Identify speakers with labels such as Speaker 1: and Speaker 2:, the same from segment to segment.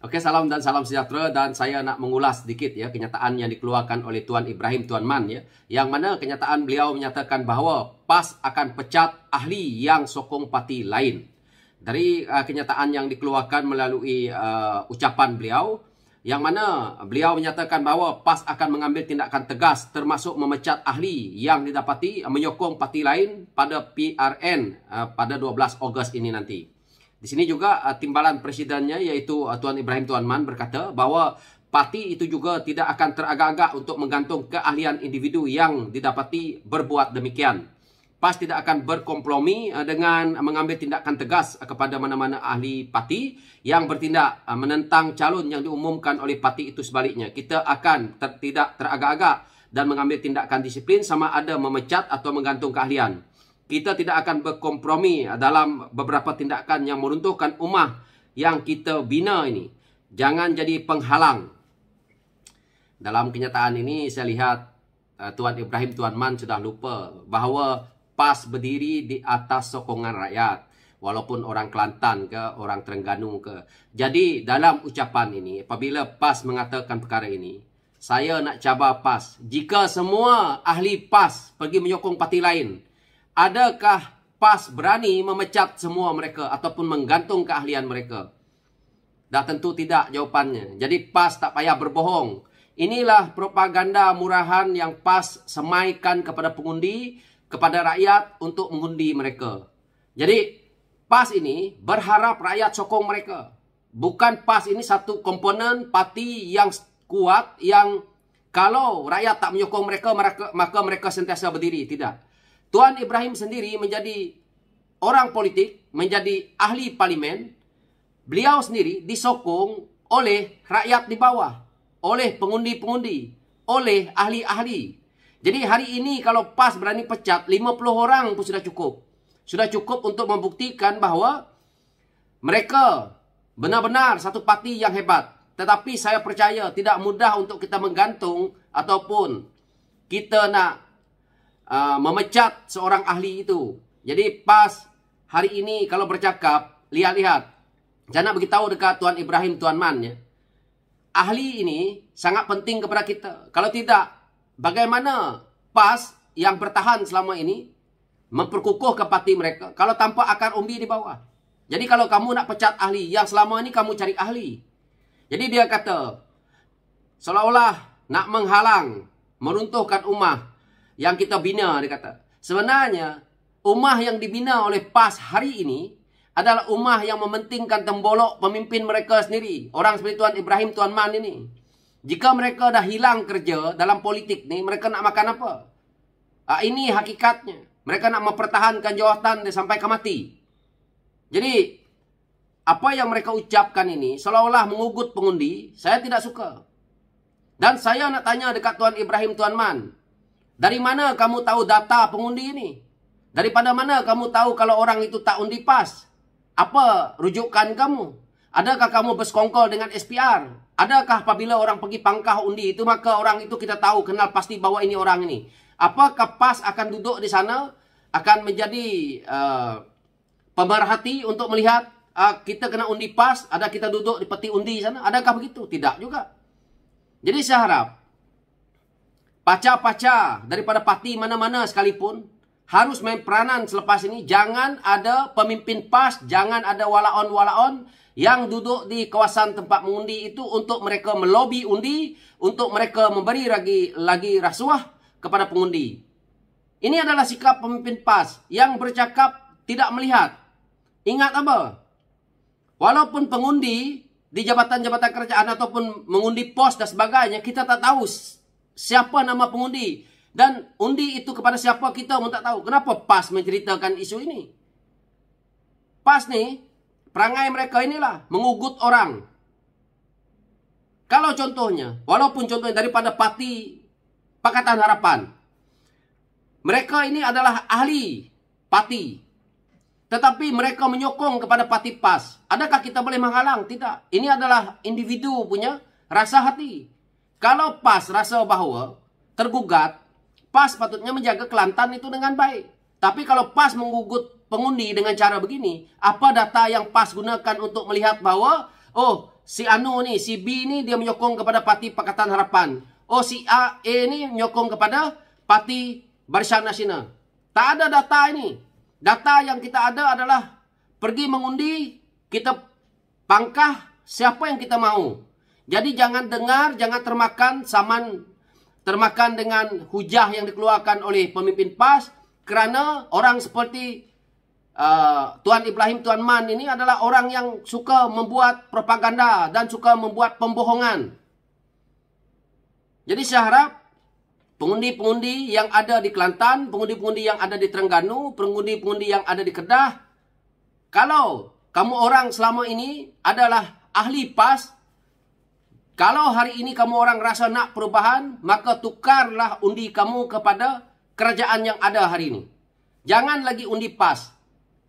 Speaker 1: Oke, salam dan salam sejahtera, dan saya nak mengulas sedikit ya kenyataan yang dikeluarkan oleh Tuan Ibrahim Tuan Man ya, yang mana kenyataan beliau menyatakan bahawa PAS akan pecat ahli yang sokong parti lain. Dari kenyataan yang dikeluarkan melalui ucapan beliau, yang mana beliau menyatakan bahawa PAS akan mengambil tindakan tegas termasuk memecat ahli yang didapati menyokong parti lain pada PRN pada 12 Ogos ini nanti. Di sini juga timbalan presidennya iaitu Tuan Ibrahim Tuan Man berkata bahawa parti itu juga tidak akan teragak-agak untuk menggantung keahlian individu yang didapati berbuat demikian. PAS tidak akan berkompromi dengan mengambil tindakan tegas kepada mana-mana ahli parti yang bertindak menentang calon yang diumumkan oleh parti itu. Sebaliknya, kita akan tidak teragak-agak dan mengambil tindakan disiplin sama ada memecat atau menggantung keahlian. Kita tidak akan berkompromi dalam beberapa tindakan yang meruntuhkan ummah yang kita bina ini. Jangan jadi penghalang. Dalam kenyataan ini saya lihat Tuan Ibrahim Tuan Man sudah lupa bahawa PAS berdiri di atas sokongan rakyat. Walaupun orang Kelantan ke, orang Terengganu ke. Jadi dalam ucapan ini, apabila PAS mengatakan perkara ini, saya nak cabar PAS. Jika semua ahli PAS pergi menyokong parti lain, adakah PAS berani memecat semua mereka ataupun menggantung keahlian mereka? Dah tentu tidak jawapannya. Jadi PAS tak payah berbohong. Inilah propaganda murahan yang PAS semaikan kepada pengundi, kepada rakyat untuk mengundi mereka. Jadi PAS ini berharap rakyat sokong mereka. Bukan PAS ini satu komponen parti yang kuat yang kalau rakyat tak menyokong mereka, maka mereka sentiasa berdiri. Tidak. Tuan Ibrahim sendiri menjadi orang politik, menjadi ahli parlimen. Beliau sendiri disokong oleh rakyat di bawah, oleh pengundi-pengundi, oleh ahli-ahli. Jadi hari ini kalau PAS berani pecat 50 orang pun sudah cukup. Sudah cukup untuk membuktikan bahawa mereka benar-benar satu parti yang hebat. Tetapi saya percaya tidak mudah untuk kita menggantung ataupun kita nak memecat seorang ahli itu. Jadi PAS hari ini kalau bercakap, lihat-lihat. Saya nak beritahu dekat Tuan Ibrahim Tuan Man ya. Ahli ini sangat penting kepada kita. Kalau tidak, bagaimana PAS yang bertahan selama ini memperkukuhkan parti mereka kalau tanpa akar umbi di bawah? Jadi kalau kamu nak pecat ahli yang selama ini kamu cari ahli. Jadi dia kata seolah-olah nak menghalang, meruntuhkan ummah yang kita bina, dia kata. Sebenarnya, ummah yang dibina oleh PAS hari ini adalah ummah yang mementingkan tembolok pemimpin mereka sendiri. Orang seperti Tuan Ibrahim Tuan Man ini. Jika mereka dah hilang kerja dalam politik ni, mereka nak makan apa? Ini hakikatnya. Mereka nak mempertahankan jawatan dia sampai ke mati. Jadi, apa yang mereka ucapkan ini seolah-olah mengugut pengundi, saya tidak suka. Dan saya nak tanya dekat Tuan Ibrahim Tuan Man, dari mana kamu tahu data pengundi ini? Daripada mana kamu tahu kalau orang itu tak undi PAS? Apa rujukan kamu? Adakah kamu bersekongkol dengan SPR? Adakah apabila orang pergi pangkah undi itu, maka orang itu kita tahu, kenal pasti bahawa ini orang ini? Apakah PAS akan duduk di sana, akan menjadi pemerhati untuk melihat kita kena undi PAS, ada kita duduk di peti undi sana? Adakah begitu? Tidak juga. Jadi saya harap paca-paca daripada parti mana-mana sekalipun harus main peranan selepas ini. Jangan ada pemimpin PAS, jangan ada walaon-walaon yang duduk di kawasan tempat mengundi itu untuk mereka melobi undi, untuk mereka memberi lagi rasuah kepada pengundi. Ini adalah sikap pemimpin PAS yang bercakap tidak melihat. Ingat apa? Walaupun pengundi di jabatan-jabatan kerajaan ataupun mengundi pos dan sebagainya, kita tak tahu siapa nama pengundi. Dan undi itu kepada siapa kita pun tak tahu. Kenapa PAS menceritakan isu ini? PAS ni, perangai mereka inilah mengugut orang. Kalau contohnya, walaupun contohnya daripada parti Pakatan Harapan, mereka ini adalah ahli parti, tetapi mereka menyokong kepada parti PAS. Adakah kita boleh menghalang? Tidak. Ini adalah individu punya rasa hati. Kalau PAS rasa bahawa tergugat, PAS patutnya menjaga Kelantan itu dengan baik. Tapi kalau PAS mengugut pengundi dengan cara begini, apa data yang PAS gunakan untuk melihat bahawa, oh, si Anu ni, si B ni dia menyokong kepada Parti Pakatan Harapan. Oh, si A ni menyokong kepada Parti Barisan Nasional. Tak ada data ini. Data yang kita ada adalah pergi mengundi, kita pangkah siapa yang kita mau. Jadi jangan dengar, jangan termakan dengan hujah yang dikeluarkan oleh pemimpin PAS, kerana orang seperti Tuan Ibrahim Tuan Man ini adalah orang yang suka membuat propaganda dan suka membuat pembohongan. Jadi saya harap pengundi-pengundi yang ada di Kelantan, pengundi-pengundi yang ada di Terengganu, pengundi-pengundi yang ada di Kedah, kalau kamu orang selama ini adalah ahli PAS, kalau hari ini kamu orang rasa nak perubahan, maka tukarlah undi kamu kepada kerajaan yang ada hari ini. Jangan lagi undi PAS.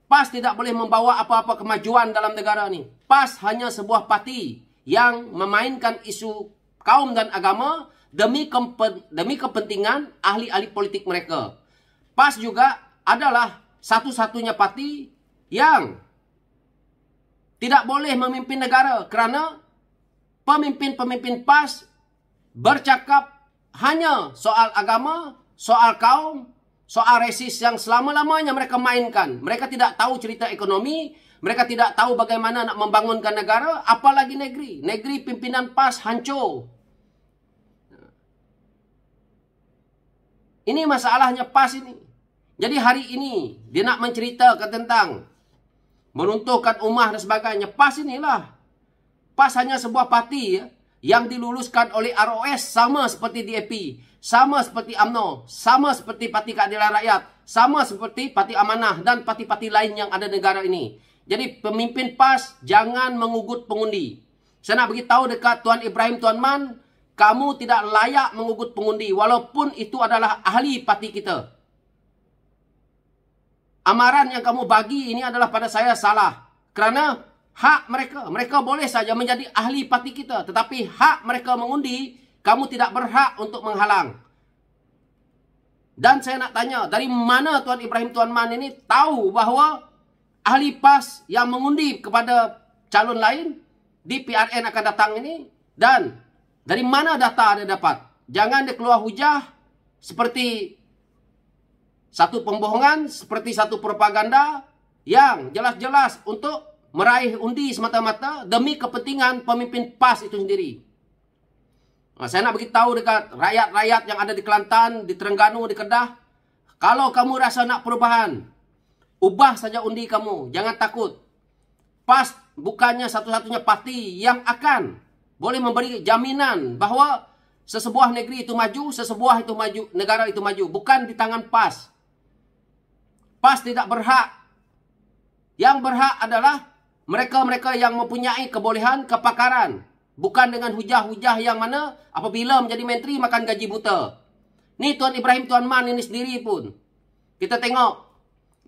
Speaker 1: PAS tidak boleh membawa apa-apa kemajuan dalam negara ni. PAS hanya sebuah parti yang memainkan isu kaum dan agama demi kepentingan ahli-ahli politik mereka. PAS juga adalah satu-satunya parti yang tidak boleh memimpin negara kerana pemimpin-pemimpin PAS bercakap hanya soal agama, soal kaum, soal resis yang selama-lamanya mereka mainkan. Mereka tidak tahu cerita ekonomi. Mereka tidak tahu bagaimana nak membangunkan negara. Apalagi negeri. Negeri pimpinan PAS hancur. Ini masalahnya PAS ini. Jadi hari ini dia nak menceritakan tentang meruntuhkan ummah dan sebagainya. PAS inilah. PAS hanya sebuah parti yang diluluskan oleh ROS sama seperti DAP. Sama seperti UMNO, sama seperti Parti Keadilan Rakyat, sama seperti Parti Amanah dan parti-parti lain yang ada di negara ini. Jadi pemimpin PAS jangan mengugut pengundi. Saya nak beritahu dekat Tuan Ibrahim Tuan Man, kamu tidak layak mengugut pengundi walaupun itu adalah ahli parti kita. Amaran yang kamu bagi ini adalah pada saya salah. Kerana hak mereka boleh saja menjadi ahli parti kita, tetapi hak mereka mengundi, kamu tidak berhak untuk menghalang. Dan saya nak tanya, dari mana Tuan Ibrahim Tuan Man ini tahu bahawa ahli PAS yang mengundi kepada calon lain di PRN akan datang ini? Dan dari mana data dia dapat? Jangan dia keluar hujah seperti satu pembohongan, seperti satu propaganda yang jelas-jelas untuk meraih undi semata-mata demi kepentingan pemimpin PAS itu sendiri. Saya nak beritahu dekat rakyat-rakyat yang ada di Kelantan, di Terengganu, di Kedah. Kalau kamu rasa nak perubahan, ubah saja undi kamu. Jangan takut. PAS bukannya satu-satunya parti yang akan boleh memberi jaminan bahawa sesebuah negeri itu maju, sesebuah itu maju, negara itu maju. Bukan di tangan PAS. PAS tidak berhak. Yang berhak adalah mereka-mereka yang mempunyai kebolehan, kepakaran. Bukan dengan hujah-hujah yang mana apabila menjadi menteri makan gaji buta. Ni Tuan Ibrahim Tuan Man ini sendiri pun. Kita tengok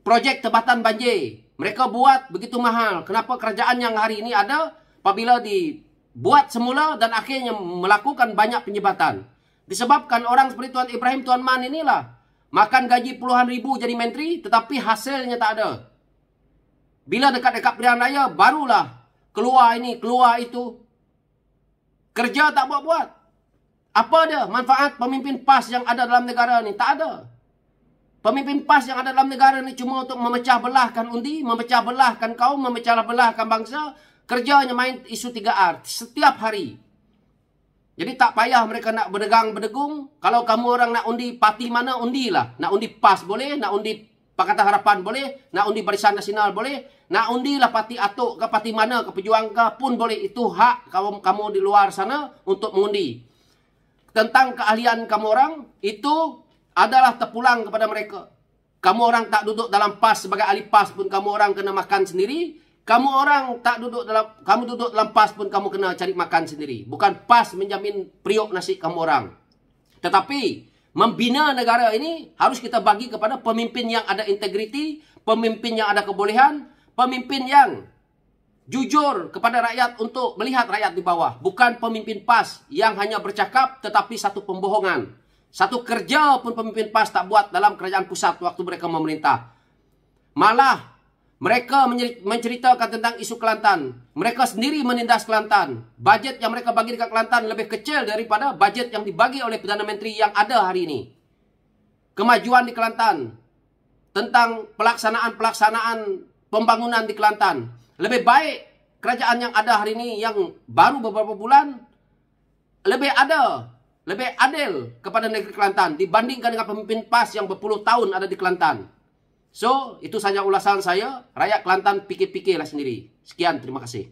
Speaker 1: projek tebatan banjir. Mereka buat begitu mahal. Kenapa kerajaan yang hari ini ada apabila dibuat semula dan akhirnya melakukan banyak penyebatan. Disebabkan orang seperti Tuan Ibrahim Tuan Man inilah makan gaji puluhan ribu jadi menteri tetapi hasilnya tak ada. Bila dekat-dekat pilihan raya barulah keluar ini, keluar itu. Kerja tak buat-buat. Apa dia manfaat pemimpin PAS yang ada dalam negara ni? Tak ada. Pemimpin PAS yang ada dalam negara ni cuma untuk memecah belahkan undi, memecah belahkan kaum, memecah belahkan bangsa. Kerjanya main isu 3R setiap hari. Jadi tak payah mereka nak berdegang-berdegung. Kalau kamu orang nak undi parti mana, undilah. Nak undi PAS boleh, nak undi Pakatan Harapan boleh, nak undi Barisan Nasional boleh, nak undilah parti Atok ke parti mana ke Pejuang ke pun boleh. Itu hak kamu di luar sana untuk mengundi. Tentang keahlian kamu orang, itu adalah terpulang kepada mereka. Kamu orang tak duduk dalam PAS sebagai ahli PAS pun kamu orang kena makan sendiri. Kamu orang tak duduk dalam PAS pun kamu kena cari makan sendiri. Bukan PAS menjamin periuk nasi kamu orang. Tetapi membina negara ini harus kita bagi kepada pemimpin yang ada integriti, pemimpin yang ada kebolehan, pemimpin yang jujur kepada rakyat untuk melihat rakyat di bawah. Bukan pemimpin PAS yang hanya bercakap tetapi satu pembohongan. Satu kerja pun pemimpin PAS tak buat dalam kerajaan pusat waktu mereka memerintah. Malah Mereka menceritakan tentang isu Kelantan. Mereka sendiri menindas Kelantan. Bajet yang mereka bagi dekat Kelantan lebih kecil daripada bajet yang dibagi oleh Perdana Menteri yang ada hari ini. Kemajuan di Kelantan, tentang pelaksanaan pembangunan di Kelantan. Lebih baik kerajaan yang ada hari ini yang baru beberapa bulan lebih adil kepada negeri Kelantan dibandingkan dengan pemimpin PAS yang berpuluh tahun ada di Kelantan. So, itu saja ulasan saya. Rakyat Kelantan fikir-fikirlah sendiri. Sekian, terima kasih.